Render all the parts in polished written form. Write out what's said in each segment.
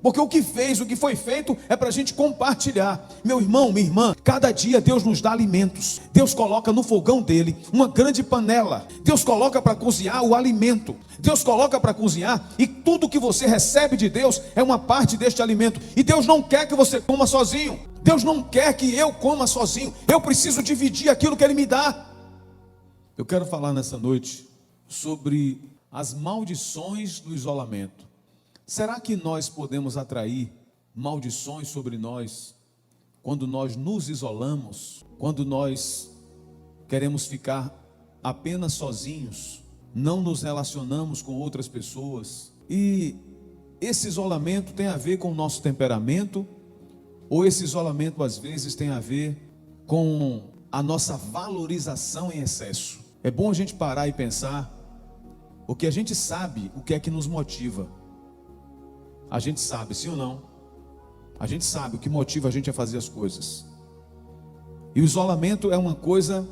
Porque o que foi feito é para a gente compartilhar. Meu irmão, minha irmã, cada dia Deus nos dá alimentos. Deus coloca no fogão dele uma grande panela. Deus coloca para cozinhar o alimento. Deus coloca para cozinhar, e tudo que você recebe de Deus é uma parte deste alimento. E Deus não quer que você coma sozinho. Deus não quer que eu coma sozinho. Eu preciso dividir aquilo que Ele me dá. Eu quero falar nessa noite sobre as maldições do isolamento. Será que nós podemos atrair maldições sobre nós quando nós nos isolamos, quando nós queremos ficar apenas sozinhos, não nos relacionamos com outras pessoas? E esse isolamento tem a ver com o nosso temperamento, ou esse isolamento às vezes tem a ver com a nossa valorização em excesso? É bom a gente parar e pensar, porque a gente sabe o que é que nos motiva. A gente sabe, sim ou não? A gente sabe o que motiva a gente a fazer as coisas. E o isolamento é uma coisa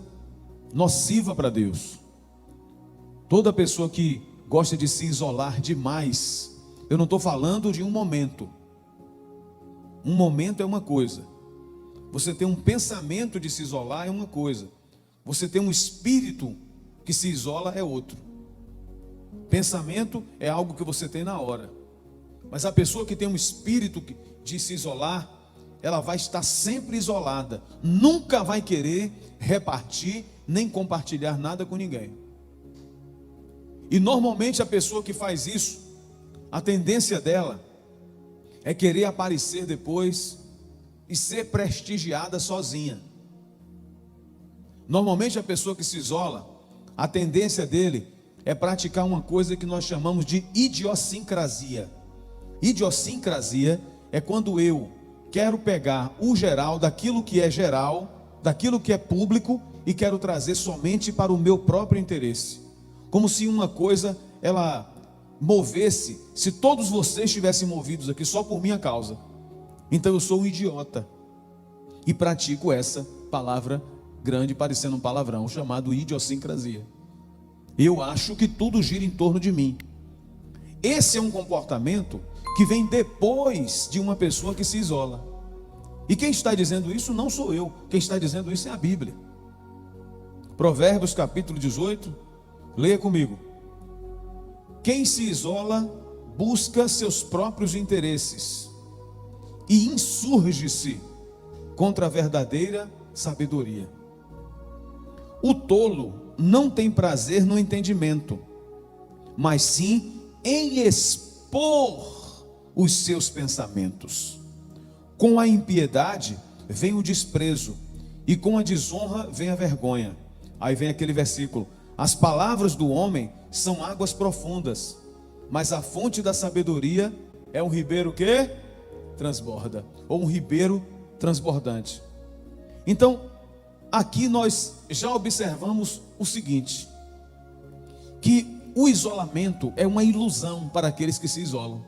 nociva para Deus. Toda pessoa que gosta de se isolar demais, eu não estou falando de um momento. Um momento é uma coisa. Você tem um pensamento de se isolar é uma coisa. Você tem um espírito que se isola é outro. Pensamento é algo que você tem na hora. Mas a pessoa que tem um espírito de se isolar, ela vai estar sempre isolada. Nunca vai querer repartir, nem compartilhar nada com ninguém. E normalmente a pessoa que faz isso, a tendência dela é querer aparecer depois e ser prestigiada sozinha. Normalmente a pessoa que se isola, a tendência dele é praticar uma coisa que nós chamamos de idiosincrasia. Idiosincrasia é quando eu quero pegar o geral, daquilo que é público, e quero trazer somente para o meu próprio interesse. Como se uma coisa, ela movesse, se todos vocês estivessem movidos aqui só por minha causa. Então eu sou um idiota e pratico essa palavra grande, parecendo um palavrão, chamado idiosincrasia. Eu acho que tudo gira em torno de mim. Esse é um comportamento que vem depois de uma pessoa que se isola. E quem está dizendo isso não sou eu. Quem está dizendo isso é a Bíblia. Provérbios capítulo 18. Leia comigo. Quem se isola busca seus próprios interesses e insurge-se contra a verdadeira sabedoria. O tolo não tem prazer no entendimento, mas sim em expor os seus pensamentos. Com a impiedade vem o desprezo, e com a desonra vem a vergonha. Aí vem aquele versículo: as palavras do homem são águas profundas, mas a fonte da sabedoria é um ribeiro que transborda, ou um ribeiro transbordante. Então, aqui nós já observamos o seguinte, que o isolamento é uma ilusão para aqueles que se isolam.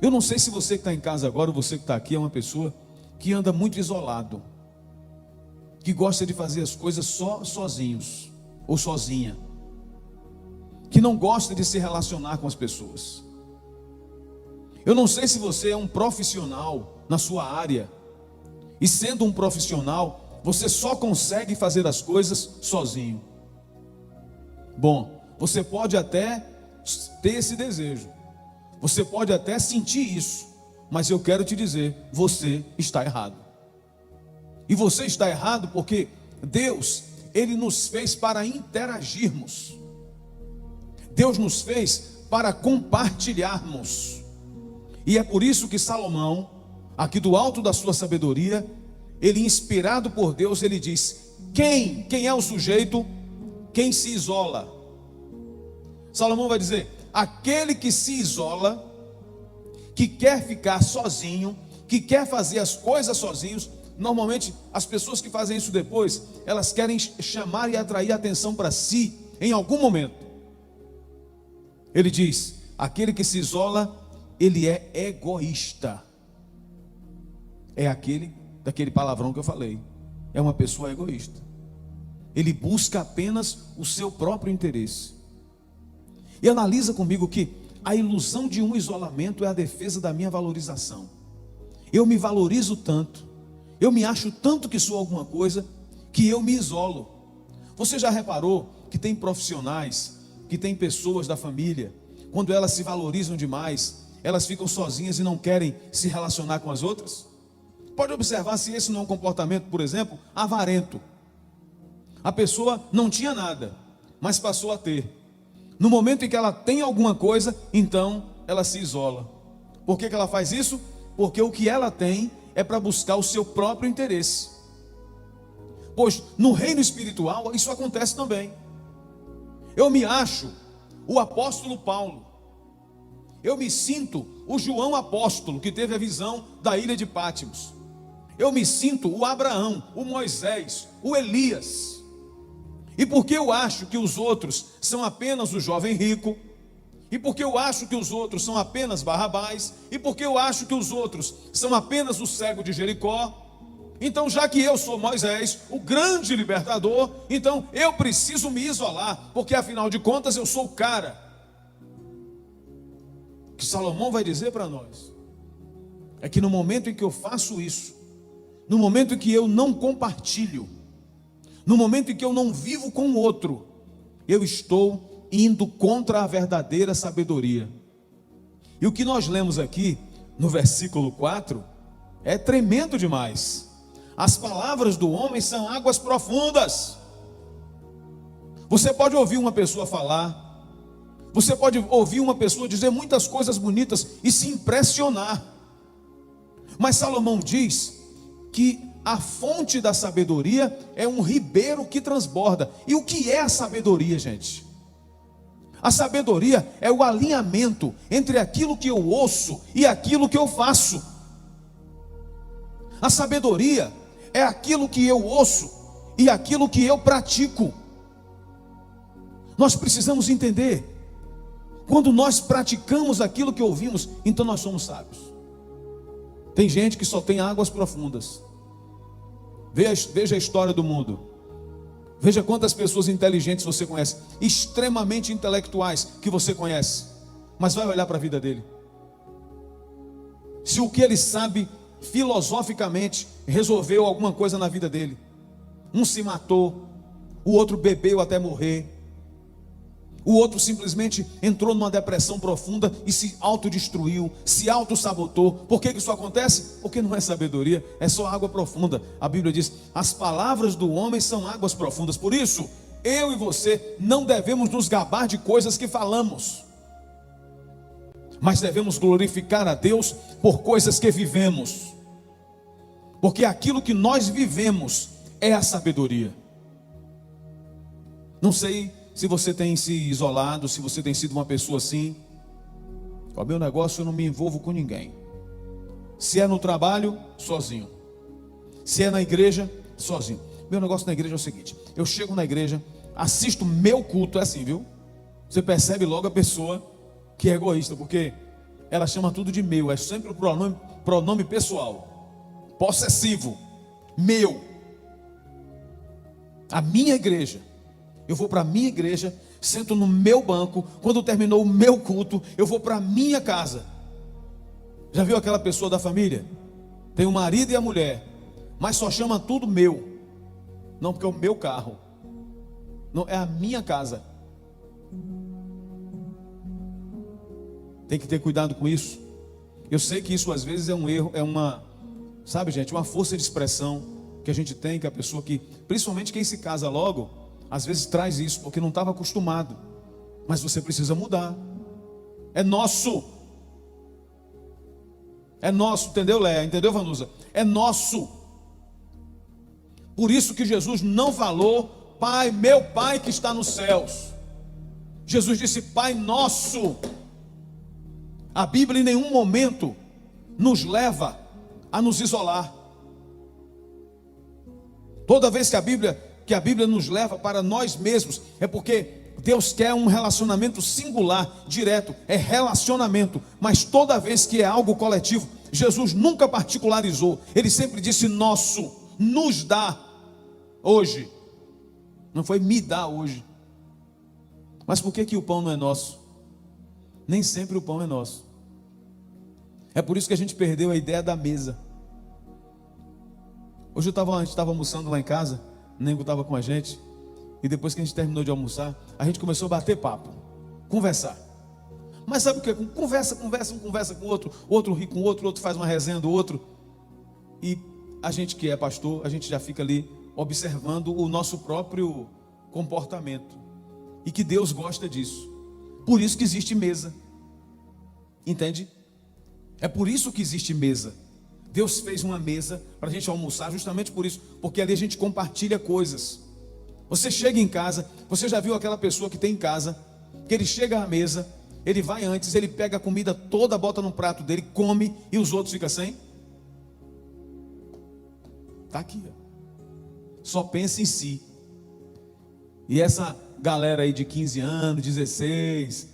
Eu não sei se você que está em casa agora, ou você que está aqui, é uma pessoa que anda muito isolado, que gosta de fazer as coisas só sozinhos, ou sozinha, que não gosta de se relacionar com as pessoas. Eu não sei se você é um profissional na sua área, e sendo um profissional, você só consegue fazer as coisas sozinho. Bom, você pode até ter esse desejo, você pode até sentir isso, mas eu quero te dizer, você está errado. E você está errado porque Deus, Ele nos fez para interagirmos. Deus nos fez para compartilharmos. E é por isso que Salomão, aqui do alto da sua sabedoria, ele, inspirado por Deus, ele diz: quem é o sujeito? Quem se isola? Salomão vai dizer: aquele que se isola, que quer ficar sozinho, que quer fazer as coisas sozinhos. Normalmente as pessoas que fazem isso depois, elas querem chamar e atrair atenção para si em algum momento. Ele diz: aquele que se isola, ele é egoísta. É daquele palavrão que eu falei. É uma pessoa egoísta. Ele busca apenas o seu próprio interesse. E analisa comigo que A ilusão de um isolamento é a defesa da minha valorização. Eu me valorizo tanto, eu me acho tanto que sou alguma coisa, que eu me isolo. Você já reparou que tem profissionais, que tem pessoas da família, quando elas se valorizam demais, elas ficam sozinhas e não querem se relacionar com as outras? Pode observar se esse não é um comportamento, por exemplo, avarento. A pessoa não tinha nada, mas passou a ter. No momento em que ela tem alguma coisa, então ela se isola. Por que ela faz isso? Porque o que ela tem é para buscar o seu próprio interesse. Pois no reino espiritual isso acontece também. Eu me acho o apóstolo Paulo. Eu me sinto o João apóstolo que teve a visão da ilha de Pátimos. Eu me sinto o Abraão, o Moisés, o Elias. E porque eu acho que os outros são apenas o jovem rico, e porque eu acho que os outros são apenas Barrabás, e porque eu acho que os outros são apenas o cego de Jericó, então já que eu sou Moisés, o grande libertador, então eu preciso me isolar, porque afinal de contas eu sou o cara. O que Salomão vai dizer para nós é que no momento em que eu faço isso, no momento em que eu não compartilho, no momento em que eu não vivo com o outro, eu estou indo contra a verdadeira sabedoria. E o que nós lemos aqui no versículo 4 é tremendo demais. As palavras do homem são águas profundas. Você pode ouvir uma pessoa falar, você pode ouvir uma pessoa dizer muitas coisas bonitas e se impressionar. Mas Salomão diz que a fonte da sabedoria é um ribeiro que transborda. E o que é a sabedoria, gente? A sabedoria é o alinhamento entre aquilo que eu ouço e aquilo que eu faço. A sabedoria é aquilo que eu ouço e aquilo que eu pratico. Nós precisamos entender, quando nós praticamos aquilo que ouvimos, então nós somos sábios. Tem gente que só tem águas profundas. Veja a história do mundo. Veja quantas pessoas inteligentes você conhece, extremamente intelectuais que você conhece, mas vai olhar para a vida dele. Se o que ele sabe filosoficamente resolveu alguma coisa na vida dele. Um se matou, o outro bebeu até morrer, o outro simplesmente entrou numa depressão profunda e se autodestruiu, se autossabotou. Por que isso acontece? Porque não é sabedoria, é só água profunda. A Bíblia diz: as palavras do homem são águas profundas. Por isso, eu e você não devemos nos gabar de coisas que falamos, mas devemos glorificar a Deus por coisas que vivemos, porque aquilo que nós vivemos é a sabedoria. Não sei se você tem se isolado, se você tem sido uma pessoa assim. O meu negócio, eu não me envolvo com ninguém. Se é no trabalho, sozinho. Se é na igreja, sozinho. Meu negócio na igreja é o seguinte: eu chego na igreja, assisto meu culto, é assim, viu? Você percebe logo a pessoa que é egoísta, porque ela chama tudo de meu, é sempre o pronome pessoal, possessivo, meu. A minha igreja. Eu vou para a minha igreja, sento no meu banco. Quando terminou o meu culto, eu vou para a minha casa. Já viu aquela pessoa da família? Tem o marido e a mulher, mas só chama tudo meu. Não, porque é o meu carro. Não, é a minha casa. Tem que ter cuidado com isso. Eu sei que isso às vezes é um erro, é uma, sabe, gente, uma força de expressão que a gente tem, que a pessoa que, principalmente quem se casa logo, às vezes traz isso, porque não estava acostumado. Mas você precisa mudar. É nosso. É nosso, entendeu, Léa? Entendeu, Vanusa? É nosso. Por isso que Jesus não falou: Pai, meu Pai que está nos céus. Jesus disse: Pai nosso. A Bíblia em nenhum momento nos leva a nos isolar. Toda vez que a Bíblia nos leva para nós mesmos, é porque Deus quer um relacionamento singular, direto, é relacionamento. Mas toda vez que é algo coletivo, Jesus nunca particularizou, ele sempre disse nosso, nos dá hoje. Não foi me dá hoje. Mas por que o pão não é nosso? nem sempre o pão é nosso. É por isso que a gente perdeu a ideia da mesa. Hoje a gente estava almoçando lá em casa, o Nego estava com a gente, e depois que a gente terminou de almoçar, a gente começou a bater papo, conversar. Mas sabe o que? Conversa, um conversa com o outro ri com o outro faz uma resenha do outro. E a gente que é pastor, a gente já fica ali observando o nosso próprio comportamento. E que Deus gosta disso. Por isso que existe mesa. Entende? É por isso que existe mesa. Deus fez uma mesa para a gente almoçar justamente por isso. Porque ali a gente compartilha coisas. Você chega em casa, você já viu aquela pessoa que tem em casa, que ele chega à mesa, ele vai antes, ele pega a comida toda, bota no prato dele, come e os outros ficam sem? Está aqui, ó. Só pensa em si. E essa galera aí de 15 anos, 16,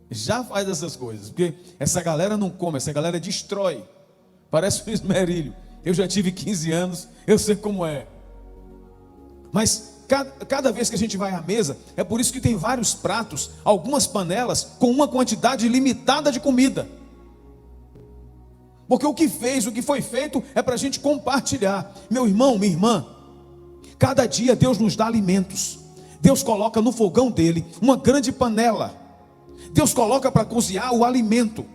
já faz essas coisas, porque essa galera não come, essa galera destrói. Parece um esmerilho. Eu já tive 15 anos, eu sei como é. Mas cada vez que a gente vai à mesa, é por isso que tem vários pratos, algumas panelas com uma quantidade limitada de comida. Porque o que foi feito é para a gente compartilhar. Meu irmão, minha irmã, cada dia Deus nos dá alimentos. Deus coloca no fogão dele uma grande panela. Deus coloca para cozinhar o alimento.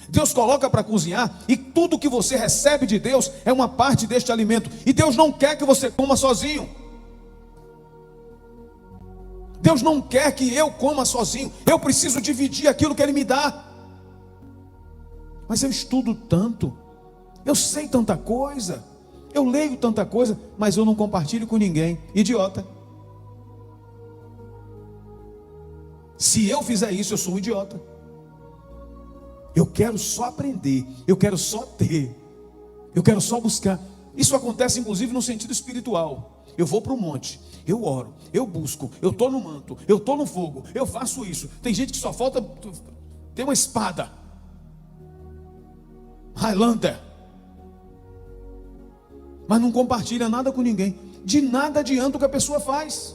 Deus coloca para cozinhar, e tudo que você recebe de Deus é uma parte deste alimento. E Deus não quer que você coma sozinho. Deus não quer que eu coma sozinho. Eu preciso dividir aquilo que Ele me dá. Mas eu estudo tanto, eu sei tanta coisa, eu leio tanta coisa, mas eu não compartilho com ninguém. Idiota. Se eu fizer isso, eu sou um idiota. Eu quero só aprender, eu quero só ter, eu quero só buscar. Isso acontece inclusive no sentido espiritual. Eu vou para o monte, eu oro, eu busco, eu estou no manto, eu estou no fogo, eu faço isso. Tem gente que só falta ter uma espada Highlander, mas não compartilha nada com ninguém. De nada adianta o que a pessoa faz.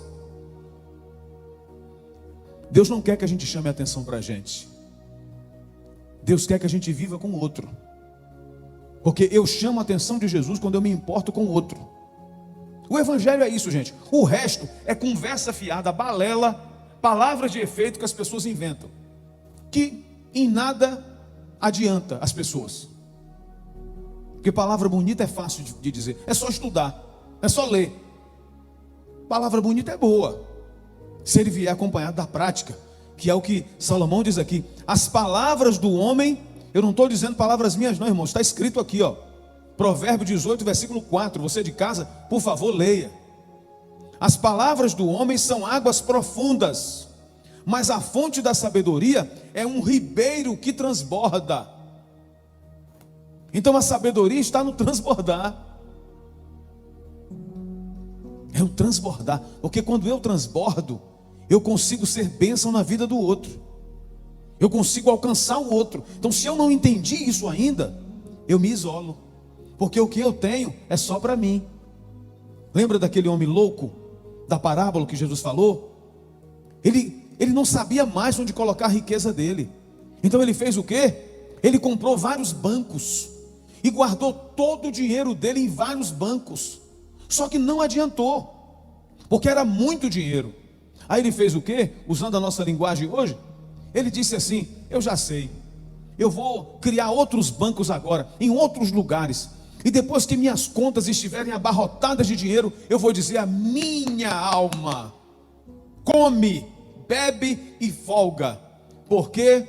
Deus não quer que a gente chame a atenção para a gente. Deus quer que a gente viva com o outro. Porque eu chamo a atenção de Jesus quando eu me importo com o outro. O evangelho é isso, gente. O resto é conversa fiada, balela, palavras de efeito que as pessoas inventam, que em nada adianta as pessoas. Porque palavra bonita é fácil de dizer, é só estudar, é só ler. Palavra bonita é boa, se ele vier acompanhado da prática, que é o que Salomão diz aqui. As palavras do homem, eu não estou dizendo palavras minhas não, irmãos, está escrito aqui, ó, Provérbio 18, versículo 4, você de casa, por favor, leia. As palavras do homem são águas profundas, mas a fonte da sabedoria é um ribeiro que transborda. Então a sabedoria está no transbordar. É o transbordar, porque quando eu transbordo, eu consigo ser bênção na vida do outro, eu consigo alcançar o outro. Então se eu não entendi isso ainda, eu me isolo, porque o que eu tenho é só para mim. Lembra daquele homem louco, da parábola que Jesus falou? Ele não sabia mais onde colocar a riqueza dele. Então ele fez o quê? Ele comprou vários bancos e guardou todo o dinheiro dele em vários bancos. Só que não adiantou, porque era muito dinheiro. Aí ele fez o quê? Usando a nossa linguagem hoje, ele disse assim: eu já sei, eu vou criar outros bancos agora, em outros lugares, e depois que minhas contas estiverem abarrotadas de dinheiro, eu vou dizer à minha alma: come, bebe e folga, porque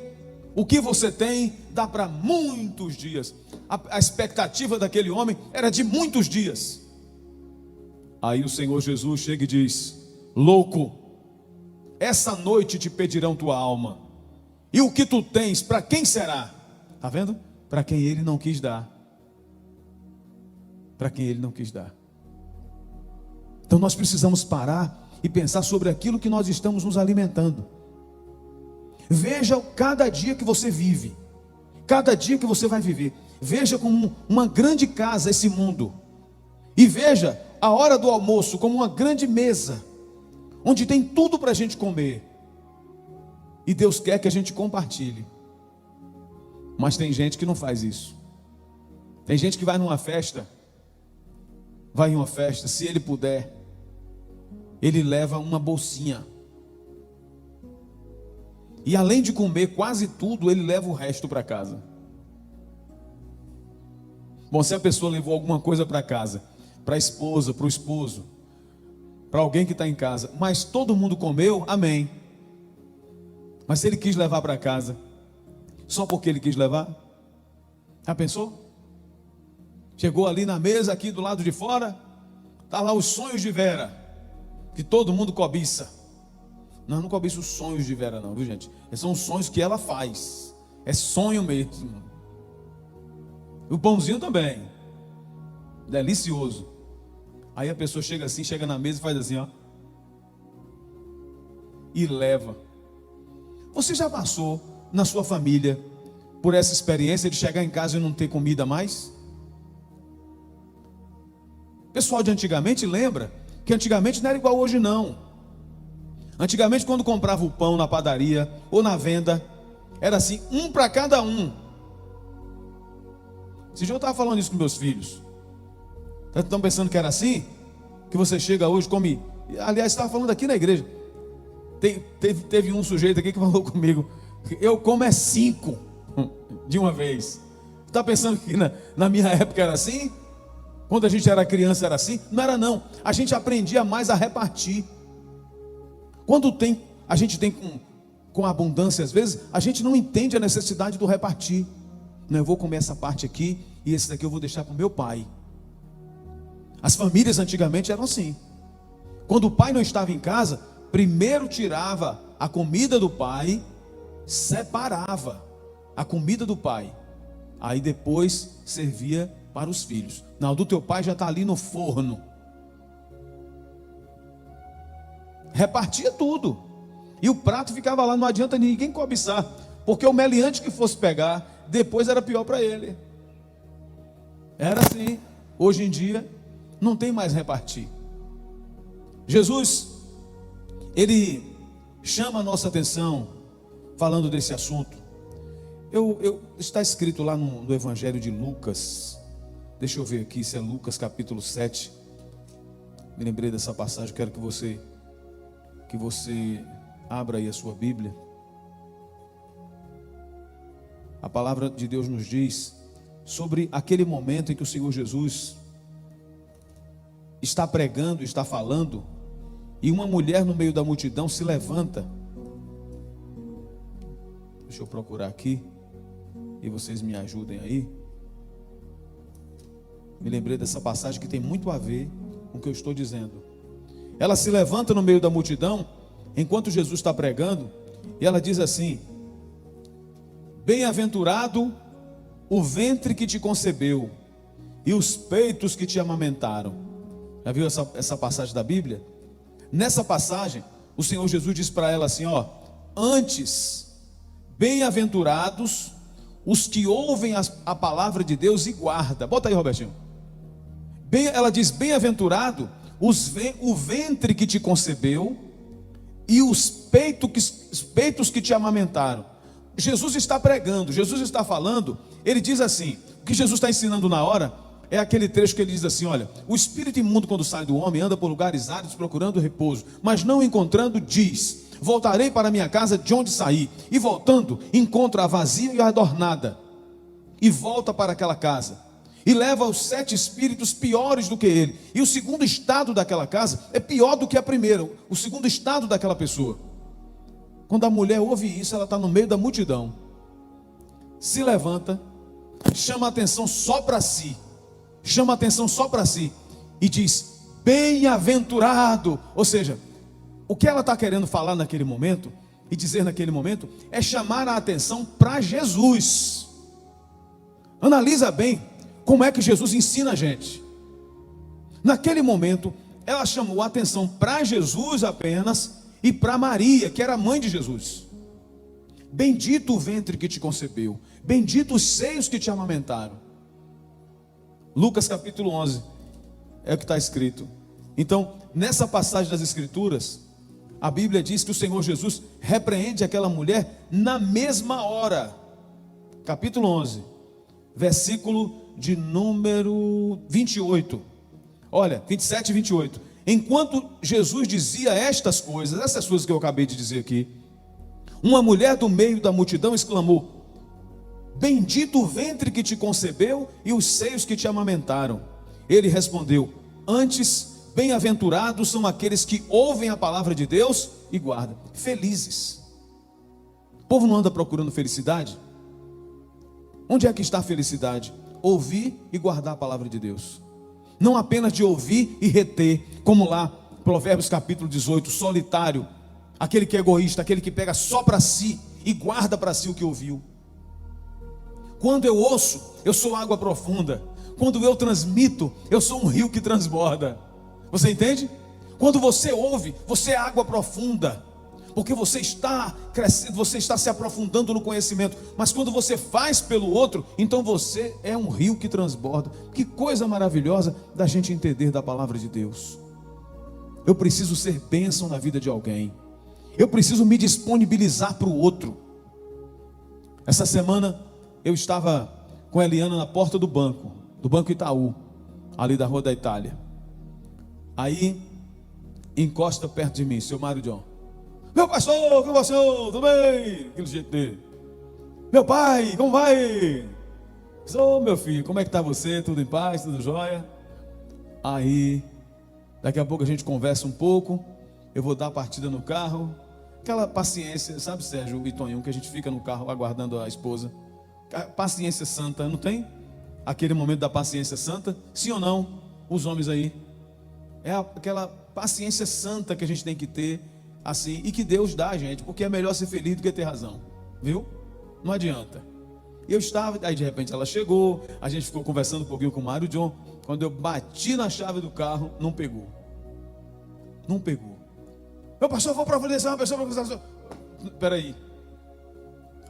o que você tem dá para muitos dias. A expectativa daquele homem era de muitos dias. Aí o Senhor Jesus chega e diz: louco, essa noite te pedirão tua alma, e o que tu tens, para quem será? Está vendo? Para quem ele não quis dar. Para quem ele não quis dar. Então nós precisamos parar e pensar sobre aquilo que nós estamos nos alimentando. Veja cada dia que você vive, cada dia que você vai viver. Veja como uma grande casa esse mundo, e veja a hora do almoço como uma grande mesa, onde tem tudo para a gente comer. E Deus quer que a gente compartilhe. Mas tem gente que não faz isso. Tem gente que vai em uma festa, se ele puder, ele leva uma bolsinha. E além de comer quase tudo, ele leva o resto para casa. Bom, se a pessoa levou alguma coisa para casa, para a esposa, para o esposo, para alguém que está em casa, mas todo mundo comeu, amém. Mas se ele quis levar para casa, só porque ele quis levar, já pensou? Chegou ali na mesa, aqui do lado de fora, está lá os sonhos de Vera, que todo mundo cobiça. Não, não cobiça os sonhos de Vera não, viu gente? Esses são os sonhos que ela faz, é sonho mesmo. O pãozinho também, delicioso. Aí a pessoa chega assim, chega na mesa e faz assim, ó, e leva. Você já passou na sua família por essa experiência de chegar em casa e não ter comida mais? O pessoal de antigamente lembra que antigamente não era igual hoje não. Antigamente quando comprava o pão na padaria ou na venda, era assim, um para cada um. Esse dia eu estava falando isso com meus filhos. Estão pensando que era assim? Que você chega hoje, come. Aliás, estava falando aqui na igreja. Teve um sujeito aqui que falou comigo: eu como 5 de uma vez. Está pensando que na minha época era assim? Quando a gente era criança era assim? Não era não. A gente aprendia mais a repartir. Quando a gente tem com abundância às vezes, a gente não entende a necessidade do repartir. Não, eu vou comer essa parte aqui e esse daqui eu vou deixar para o meu pai. As famílias antigamente eram assim. Quando o pai não estava em casa, primeiro tirava a comida do pai, separava a comida do pai, aí depois servia para os filhos. Não, do teu pai já está ali no forno. Repartia tudo. E o prato ficava lá, não adianta ninguém cobiçar, porque o meliante que fosse pegar, depois era pior para ele. Era assim. Hoje em dia não tem mais repartir. Jesus, ele chama a nossa atenção falando desse assunto. Está escrito lá no Evangelho de Lucas. Deixa eu ver aqui se é Lucas capítulo 7. Me lembrei dessa passagem, quero que você abra aí a sua Bíblia. A palavra de Deus nos diz sobre aquele momento em que o Senhor Jesus está pregando, está falando, e uma mulher no meio da multidão se levanta. Deixa eu procurar aqui e vocês me ajudem aí. Me lembrei dessa passagem que tem muito a ver com o que eu estou dizendo. Ela se levanta no meio da multidão enquanto Jesus está pregando, e ela diz assim: bem-aventurado o ventre que te concebeu e os peitos que te amamentaram. Já viu essa passagem da Bíblia? Nessa passagem, o Senhor Jesus diz para ela assim, ó: antes, bem-aventurados os que ouvem a palavra de Deus e guardam. Bota aí, Robertinho. Ela diz: bem-aventurado o ventre que te concebeu e os peitos que te amamentaram. Jesus está pregando, Jesus está falando. Ele diz assim, o que Jesus está ensinando na hora é aquele trecho que ele diz assim: olha, o espírito imundo quando sai do homem anda por lugares áridos procurando repouso, mas não encontrando, diz: voltarei para minha casa de onde saí. E voltando, encontra-a vazia e adornada, e volta para aquela casa e leva os 7 espíritos piores do que ele. E o segundo estado daquela casa é pior do que a primeira, o segundo estado daquela pessoa. Quando a mulher ouve isso, ela está no meio da multidão, se levanta, chama a atenção só para si, e diz: bem-aventurado. Ou seja, o que ela está querendo falar naquele momento, e dizer naquele momento, é chamar a atenção para Jesus. Analisa bem como é que Jesus ensina a gente. Naquele momento, ela chamou a atenção para Jesus apenas e para Maria, que era a mãe de Jesus. Bendito o ventre que te concebeu, bendito os seios que te amamentaram. Lucas capítulo 11 é o que está escrito. Então, nessa passagem das Escrituras, A Bíblia diz que o Senhor Jesus repreende aquela mulher na mesma hora. Capítulo 11, versículo de número 28. Olha, 27 e 28. Enquanto Jesus dizia estas coisas, essas coisas que eu acabei de dizer aqui, uma mulher do meio da multidão exclamou: bendito o ventre que te concebeu e os seios que te amamentaram. Ele respondeu: antes, bem-aventurados são aqueles que ouvem a palavra de Deus e guardam. Felizes. O povo não anda procurando felicidade? Onde é que está a felicidade? Ouvir e guardar a palavra de Deus. Não apenas de ouvir e reter, como lá, Provérbios capítulo 18, solitário, aquele que é egoísta, aquele que pega só para si e guarda para si o que ouviu. Quando eu ouço, eu sou água profunda. Quando eu transmito, eu sou um rio que transborda. Você entende? Quando você ouve, você é água profunda, porque você está crescendo, você está se aprofundando no conhecimento. Mas quando você faz pelo outro, então você é um rio que transborda. Que coisa maravilhosa da gente entender da palavra de Deus. Eu preciso ser bênção na vida de alguém. Eu preciso me disponibilizar para o outro. Essa semana eu estava com a Eliana na porta do Banco Itaú, ali da Rua da Itália. Aí encosta perto de mim, seu Mário John. Meu pastor, como vai, senhor? Tudo bem? Aquele jeito dele. Meu pai, como vai? Sou meu filho, como é que está você? Tudo em paz, tudo jóia? Aí, daqui a pouco a gente conversa um pouco. Eu vou dar a partida no carro. Aquela paciência, sabe, Sérgio e Tonhão, que a gente fica no carro aguardando a esposa. Paciência santa, não tem? Aquele momento da paciência santa? Sim ou não? Os homens aí. É aquela paciência santa que a gente tem que ter, assim, e que Deus dá a gente, porque é melhor ser feliz do que ter razão, viu? Não adianta. Eu estava, aí de repente ela chegou, a gente ficou conversando um pouquinho com o Mário John. Quando eu bati na chave do carro, não pegou. Não pegou. Meu pastor, vou providenciar uma pessoa para você. Peraí.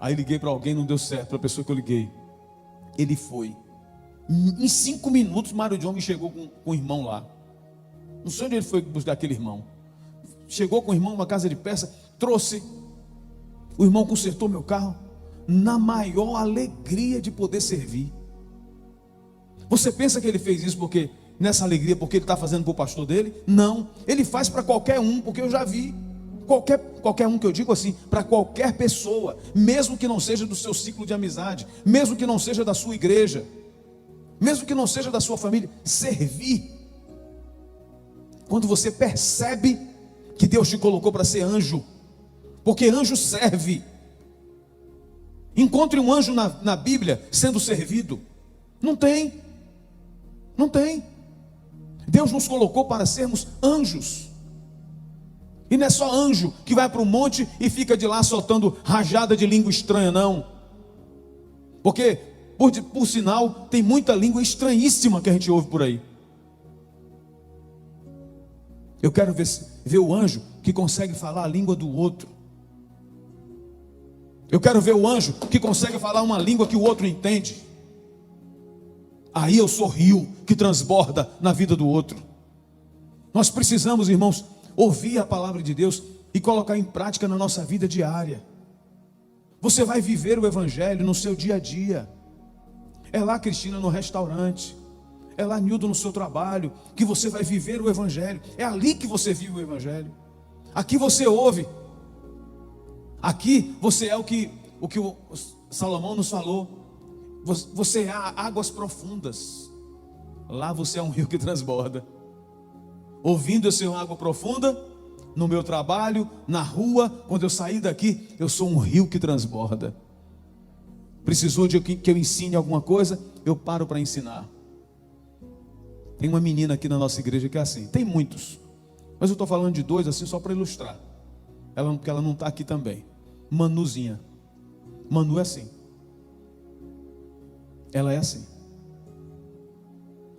Aí liguei para alguém, não deu certo, para a pessoa que eu liguei. Ele foi. Em 5 minutos, Mário John me chegou com o irmão lá. Não sei onde ele foi buscar aquele irmão. Chegou com o irmão numa casa de peça, trouxe. O irmão consertou meu carro na maior alegria de poder servir. Você pensa que ele fez isso porque nessa alegria porque ele está fazendo para o pastor dele? Não, ele faz para qualquer um, porque eu já vi. Qualquer um que eu digo assim, para qualquer pessoa, mesmo que não seja do seu ciclo de amizade, mesmo que não seja da sua igreja, mesmo que não seja da sua família, servir. Quando você percebe que Deus te colocou para ser anjo, porque anjo serve. Encontre um anjo na Bíblia sendo servido. Não tem. Não tem. Deus nos colocou para sermos anjos. E não é só anjo que vai para o monte e fica de lá soltando rajada de língua estranha, não. Porque, por sinal, tem muita língua estranhíssima que a gente ouve por aí. Eu quero ver o anjo que consegue falar a língua do outro. Eu quero ver o anjo que consegue falar uma língua que o outro entende. Aí eu sou rio que transborda na vida do outro. Nós precisamos, irmãos, ouvir a palavra de Deus e colocar em prática na nossa vida diária. Você vai viver o evangelho no seu dia a dia. É lá, Cristina, no restaurante. É lá, Nildo, no seu trabalho, que você vai viver o evangelho. É ali que você vive o evangelho. Aqui você ouve. Aqui você é o que o Salomão nos falou. Você é águas profundas. Lá você é um rio que transborda. Ouvindo eu ser uma água profunda, no meu trabalho, na rua, quando eu sair daqui, eu sou um rio que transborda. Precisou de que eu ensine alguma coisa, eu paro para ensinar. Tem uma menina aqui na nossa igreja que é assim, tem muitos, mas eu estou falando de 2 assim só para ilustrar. Porque ela não está aqui também. Manuzinha. Manu é assim. Ela é assim.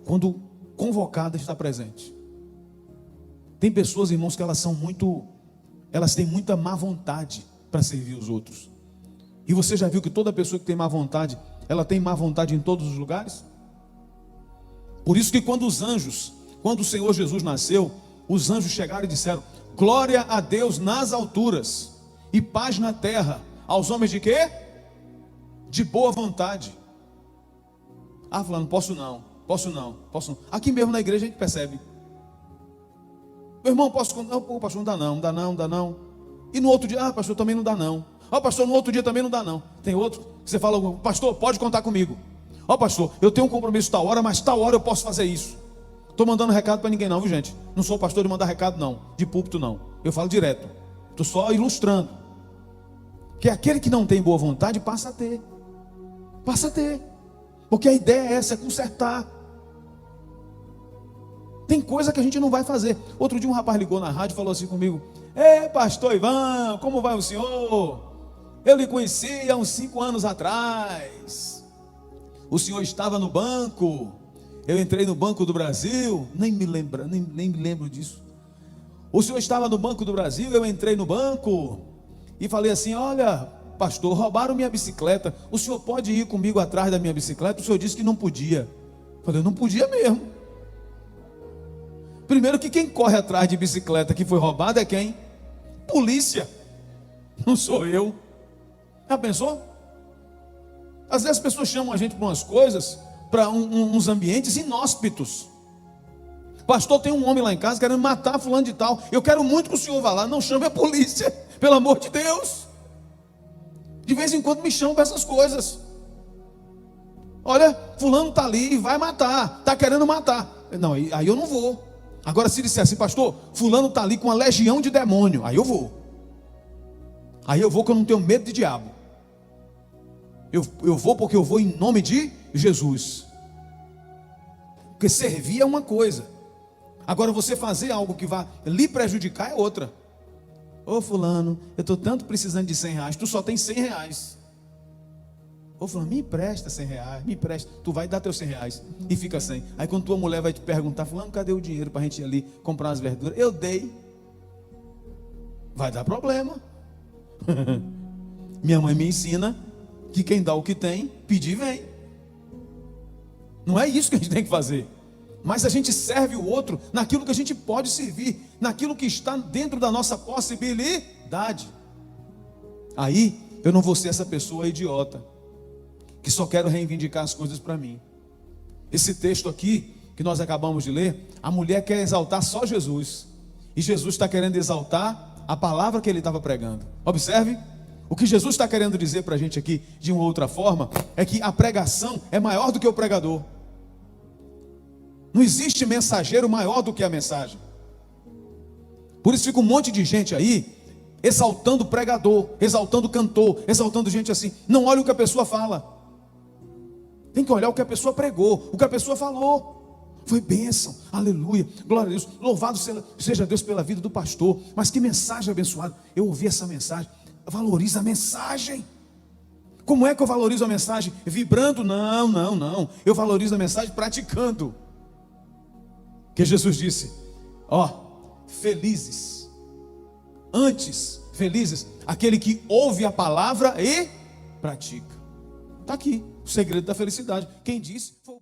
Quando convocada, está presente. Tem pessoas, irmãos, que elas têm muita má vontade para servir os outros. E você já viu que toda pessoa que tem má vontade, ela tem má vontade em todos os lugares? Por isso que quando o Senhor Jesus nasceu, os anjos chegaram e disseram: Glória a Deus nas alturas e paz na terra aos homens de quê? De boa vontade. Ah, falando, posso não. Aqui mesmo na igreja a gente percebe. Meu irmão, posso? Não, pô, pastor, não dá não. E no outro dia, pastor, também não dá não. Pastor, no outro dia também não dá não. Tem outro que você fala, pastor, pode contar comigo. Pastor, eu tenho um compromisso tal hora, mas tal hora eu posso fazer isso. Estou mandando recado para ninguém não, viu gente? Não sou pastor de mandar recado não, de púlpito não. Eu falo direto. Estou só ilustrando. Que aquele que não tem boa vontade passa a ter. Porque a ideia é essa, é consertar. Tem coisa que a gente não vai fazer. Outro dia um rapaz ligou na rádio e falou assim comigo: pastor Ivan, como vai o senhor? Eu lhe conheci há uns 5 anos atrás. O senhor estava no banco. Eu entrei no Banco do Brasil. Nem me lembro disso. O senhor estava no Banco do Brasil. Eu entrei no banco e falei assim: olha, pastor, roubaram minha bicicleta. O senhor pode ir comigo atrás da minha bicicleta? O senhor disse que não podia. Eu falei, não podia mesmo. Primeiro que quem corre atrás de bicicleta que foi roubada é quem? Polícia. Não sou eu. Já pensou? Às vezes as pessoas chamam a gente para umas coisas, para uns ambientes inóspitos. Pastor, tem um homem lá em casa querendo matar fulano de tal. Eu quero muito que o senhor vá lá. Não chame a polícia, pelo amor de Deus. De vez em quando me chamam para essas coisas. Olha, fulano está ali e vai matar. Está querendo matar. Não, aí eu não vou. Agora se disser assim, pastor, fulano está ali com uma legião de demônio. Aí eu vou. Aí eu vou que eu não tenho medo de diabo. Eu vou porque eu vou em nome de Jesus. Porque servir é uma coisa. Agora você fazer algo que vá lhe prejudicar é outra. Ô fulano, eu estou tanto precisando de 100 reais. Tu só tem 100 reais. Ô fulano, me empresta 100 reais. Me empresta. Tu vai dar teus 100 reais e fica sem. Aí quando tua mulher vai te perguntar, fulano, cadê o dinheiro para a gente ir ali comprar umas verduras? Eu dei. Vai dar problema. Minha mãe me ensina que quem dá o que tem, pedir vem. Não é isso que a gente tem que fazer. Mas a gente serve o outro naquilo que a gente pode servir, naquilo que está dentro da nossa possibilidade. Aí eu não vou ser essa pessoa idiota que só quero reivindicar as coisas para mim. Esse texto aqui que nós acabamos de ler, a mulher quer exaltar só Jesus, e Jesus está querendo exaltar a palavra que ele estava pregando. Observe, o que Jesus está querendo dizer para a gente aqui de uma outra forma é que a pregação é maior do que o pregador. Não existe mensageiro maior do que a mensagem. Por isso fica um monte de gente aí exaltando pregador, exaltando cantor, exaltando gente assim. Não olha o que a pessoa fala. Tem que olhar o que a pessoa pregou, o que a pessoa falou. Foi bênção, aleluia, glória a Deus. Louvado seja Deus pela vida do pastor. Mas que mensagem abençoada. Eu ouvi essa mensagem. Valoriza a mensagem. Como é que eu valorizo a mensagem? Vibrando? Não. Eu valorizo a mensagem praticando. Que Jesus disse: felizes. Antes, felizes aquele que ouve a palavra e pratica. Está aqui o segredo da felicidade. Quem disse foi o